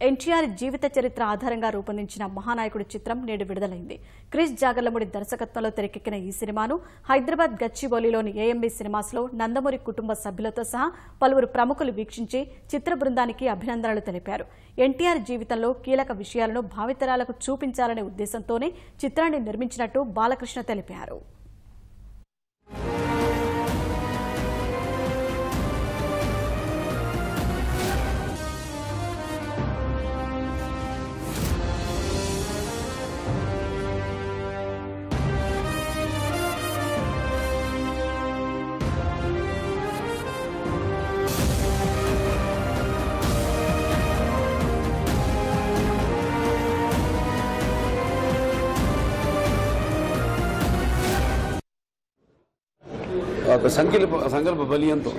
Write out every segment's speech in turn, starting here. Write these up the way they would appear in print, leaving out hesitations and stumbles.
ఎన్టీఆర్ జీవిత చరిత్ర ఆధారంగా రూపొందించిన మహానాయకుడి చిత్రం నేడు విడుదలైంది. క్రిష్ జాగర్లమూడి దర్శకత్వంలో తెరకెక్కిన ఈ సినిమాను హైదరాబాద్ గచ్చిబౌలిలోని ఏఎంబీ సినిమాస్లో నందమూరి కుటుంబ సభ్యులతో సహా పలువురు ప్రముఖులు వీక్షించి చిత్ర బృందానికి అభినందనలు తెలిపారు. ఎన్టీఆర్ జీవితంలో కీలక విషయాలను భావితరాలకు చూపించాలనే ఉద్దేశంతోనే చిత్రాన్ని నిర్మించినట్టు బాలకృష్ణ తెలిపారు. ఒక సంకల్ప బలీయంతో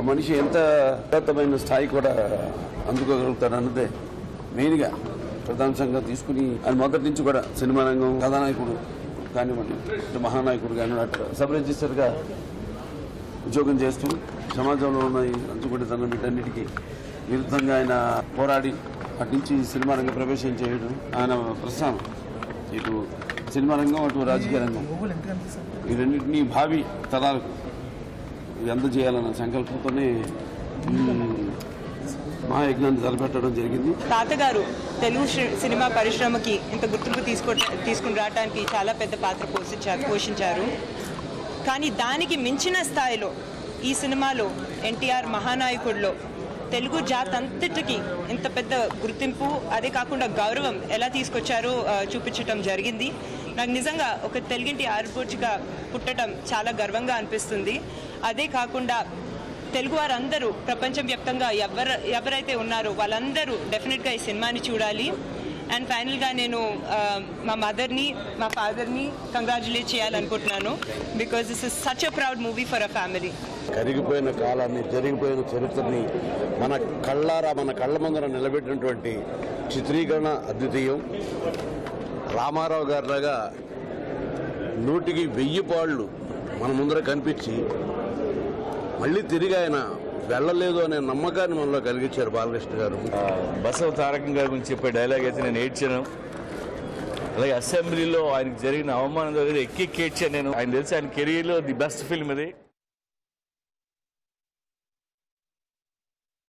మనిషి ఎంత ఉన్నతమైన స్థాయి కూడా అందుకోగలుగుతాడు అన్నదే మెయిన్గా ప్రధానంగా తీసుకుని ఆయన మొదటి నుంచి కూడా సినిమా రంగం కథానాయకుడు కానివ్వండి మహానాయకుడు కానివ్వండి సబ్ రిజిస్టర్గా ఉద్యోగం చేస్తూ సమాజంలో ఉన్న అంచుకుంటేతనం వీటన్నిటికీ విరుద్ధంగా ఆయన పోరాడి అటు నుంచి సినిమా రంగం ప్రవేశం చేయడం ఆయన ప్రస్థానం ఇటు సినిమా రంగం అటు రాజకీయ రంగం ఈ రెండింటినీ భావి తరాలకు అందజేయాలన్న సంకల్పంతోనే మహాయజ్ఞాన్ని తలపెట్టడం జరిగింది. తాతగారు తెలుగు సినిమా పరిశ్రమకి ఇంత గుర్తింపు తీసుకుని రావడానికి చాలా పెద్ద పాత్ర పోషించారు. కానీ దానికి మించిన స్థాయిలో ఈ సినిమాలో ఎన్టీఆర్ మహానాయకుడిలో తెలుగు జాతంతటికి ఇంత పెద్ద గుర్తింపు, అదే కాకుండా గౌరవం ఎలా తీసుకొచ్చారో చూపించడం జరిగింది. నాకు నిజంగా ఒక తెలుగింటి ఆడపడుచుగా పుట్టడం చాలా గర్వంగా అనిపిస్తుంది. అదే కాకుండా తెలుగు వారందరూ ప్రపంచవ్యాప్తంగా ఎవరైతే ఉన్నారో వాళ్ళందరూ డెఫినెట్గా ఈ సినిమాని చూడాలి. అండ్ ఫైనల్గా నేను మా మదర్ని మా ఫాదర్ని కంగ్రాచులేట్ చేయాలనుకుంటున్నాను. Because this is such a proud movie for a family. కరిగిపోయిన కాలాన్ని, జరిగిపోయిన చరిత్రని మన కళ్ళ ముందర నిలబెట్టినటువంటి చిత్రీకరణ అద్వితీయం. రామారావు గారిలాగా 100కి 1000 పాళ్ళు మన ముందర కనిపించి మళ్ళీ తిరిగి ఆయన వెళ్ళలేదు అనే నమ్మకాన్ని మనలో కలిగించారు బాలకృష్ణ గారు. బసవ తారకం గారి గురించి చెప్పే డైలాగ్ అయితే నేను ఏడ్చాను. అలాగే అసెంబ్లీలో ఆయనకు జరిగిన అవమానం దగ్గర ఎక్కి ఏడ్చాను నేను. ఆయన తెలిసి ఆయన కెరీర్లో ది బెస్ట్ ఫిల్మ్ ఇది.